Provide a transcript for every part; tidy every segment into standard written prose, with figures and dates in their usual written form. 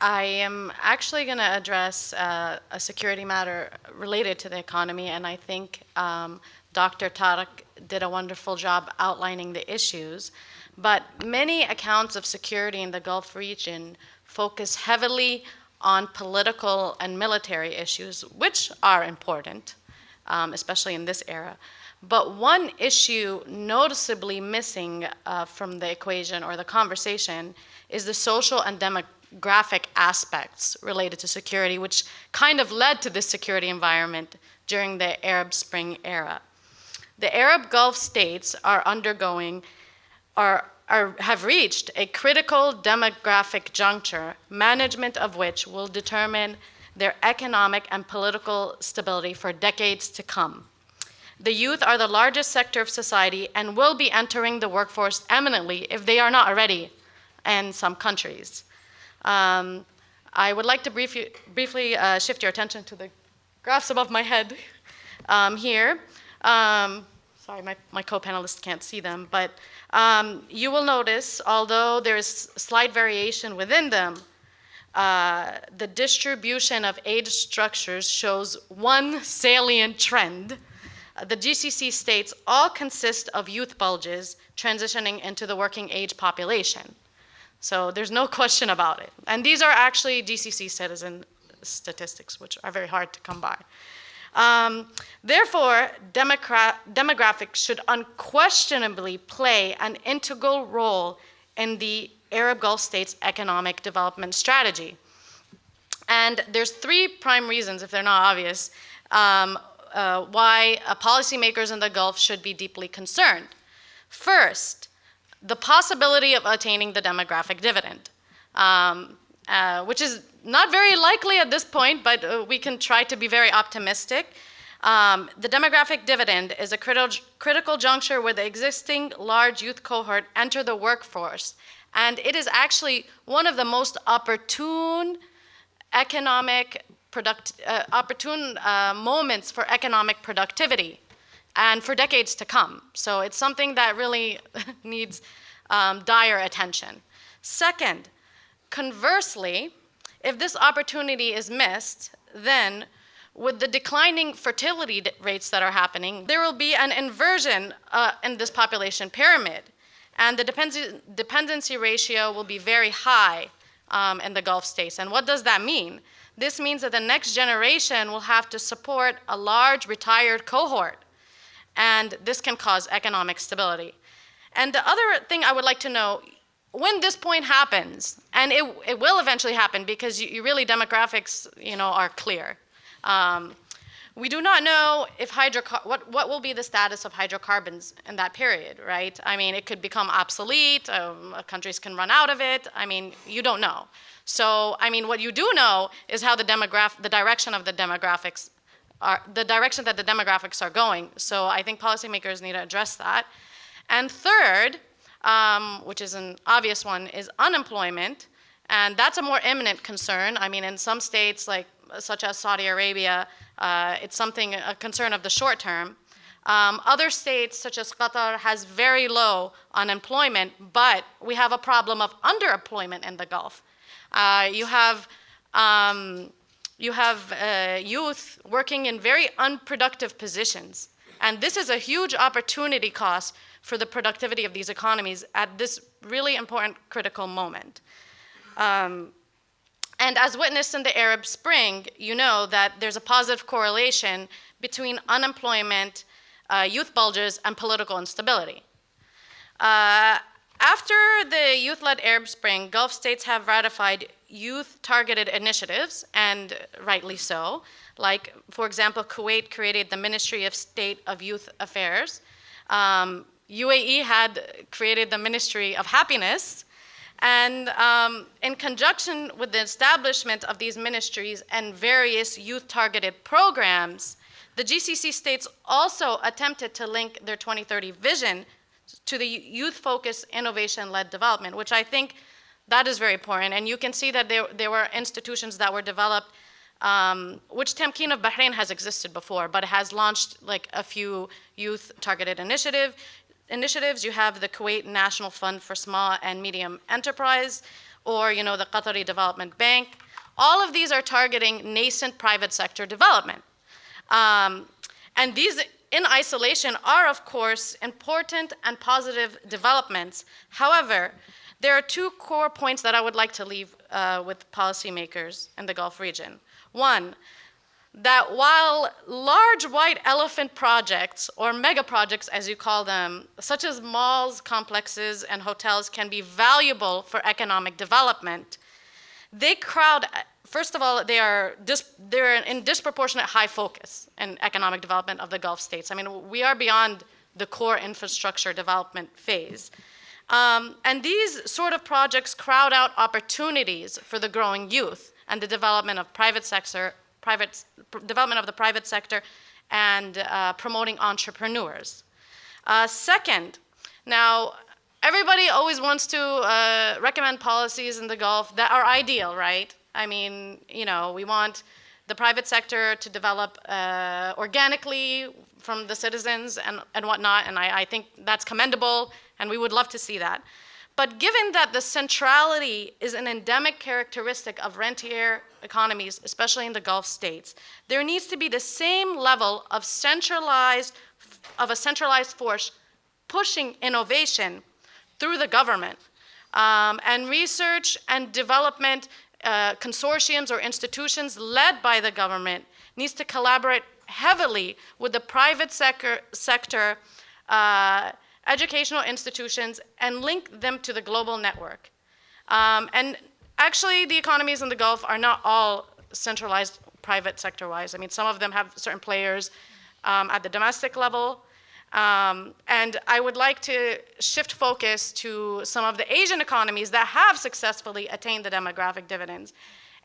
I am actually going to address a security matter related to the economy, and I think Dr. Tariq did a wonderful job outlining the issues. But many accounts of security in the Gulf region focus heavily on political and military issues, which are important, especially in this era. But one issue noticeably missing from the equation or the conversation is the social and demographic aspects related to security, which kind of led to this security environment during the Arab Spring era. The Arab Gulf states are undergoing, have reached a critical demographic juncture, management of which will determine their economic and political stability for decades to come. The youth are the largest sector of society and will be entering the workforce eminently if they are not already in some countries. I would like to briefly shift your attention to the graphs above my head here. Sorry, my co-panelists can't see them, but you will notice, although there's slight variation within them, the distribution of age structures shows one salient trend. The GCC states all consist of youth bulges transitioning into the working age population. So there's no question about it. And these are actually GCC citizen statistics, which are very hard to come by. Therefore, demographics should unquestionably play an integral role in the Arab Gulf states' economic development strategy. And there's three prime reasons, if they're not obvious, why policymakers in the Gulf should be deeply concerned. First, the possibility of attaining the demographic dividend, which is not very likely at this point, but we can try to be very optimistic. The demographic dividend is a critical juncture where the existing large youth cohort enter the workforce, and it is actually one of the most opportune moments for economic productivity and for decades to come. So it's something that really needs dire attention. Second, conversely, if this opportunity is missed, then with the declining fertility rates that are happening, there will be an inversion in this population pyramid. And the dependency ratio will be very high in the Gulf states. And what does that mean? This means that the next generation will have to support a large retired cohort. And this can cause economic stability. And the other thing I would like to know, when this point happens, and it will eventually happen because you really demographics are clear. We do not know if what will be the status of hydrocarbons in that period, right? I mean, it could become obsolete, countries can run out of it. I mean, you don't know. So, I mean, what you do know is how the direction that the demographics are going. So I think policymakers need to address that. And third, which is an obvious one, is unemployment. And that's a more imminent concern. I mean, in some states, such as Saudi Arabia, it's a concern of the short term. Other states, such as Qatar, has very low unemployment, but we have a problem of underemployment in the Gulf. You have youth working in very unproductive positions. And this is a huge opportunity cost for the productivity of these economies at this really important critical moment. And as witnessed in the Arab Spring, you know that there's a positive correlation between unemployment, youth bulges, and political instability. After the youth-led Arab Spring, Gulf states have ratified youth-targeted initiatives, and rightly so. Like, for example, Kuwait created the Ministry of State of Youth Affairs. UAE had created the Ministry of Happiness. And in conjunction with the establishment of these ministries and various youth-targeted programs, the GCC states also attempted to link their 2030 vision to the youth-focused innovation-led development, which I think that is very important. And you can see that there were institutions that were developed, which Tamkeen of Bahrain has existed before, but it has launched a few youth-targeted initiatives. You have the Kuwait National Fund for Small and Medium Enterprise, or the Qatari Development Bank. All of these are targeting nascent private sector development. And these in isolation are, of course, important and positive developments. However, there are two core points that I would like to leave with policymakers in the Gulf region. One, that while large white elephant projects, or mega projects as you call them, such as malls, complexes, and hotels can be valuable for economic development, they crowd, first of all, they're in disproportionate high focus in economic development of the Gulf states. I mean, we are beyond the core infrastructure development phase. And these sort of projects crowd out opportunities for the growing youth and the development of development of the private sector and promoting entrepreneurs. Second, now, everybody always wants to recommend policies in the Gulf that are ideal, right? I mean, we want the private sector to develop organically from the citizens and whatnot, and I think that's commendable, and we would love to see that. But given that the centrality is an endemic characteristic of rentier economies, especially in the Gulf states, there needs to be the same level of a centralized force pushing innovation through the government. And research and development consortiums or institutions led by the government needs to collaborate heavily with the private sector educational institutions and link them to the global network. And actually, the economies in the Gulf are not all centralized private sector-wise. I mean, some of them have certain players at the domestic level. And I would like to shift focus to some of the Asian economies that have successfully attained the demographic dividends.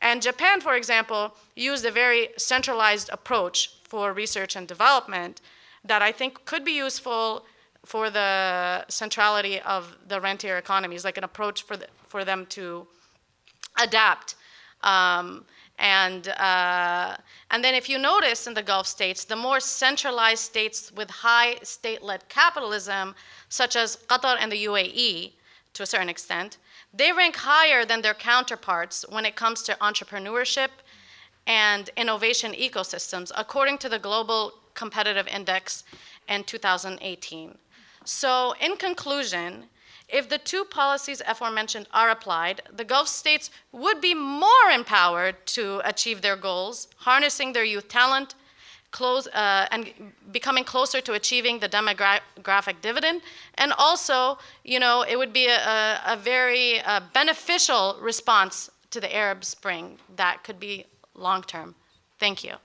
And Japan, for example, used a very centralized approach for research and development that I think could be useful for the centrality of the rentier economies, like an approach for them to adapt. And then if you notice in the Gulf states, the more centralized states with high state-led capitalism, such as Qatar and the UAE, to a certain extent, they rank higher than their counterparts when it comes to entrepreneurship and innovation ecosystems, according to the Global Competitive Index in 2018. So in conclusion, if the two policies aforementioned are applied, the Gulf states would be more empowered to achieve their goals, harnessing their youth talent, and becoming closer to achieving the demographic dividend. And also, it would be a very beneficial response to the Arab Spring that could be long-term. Thank you.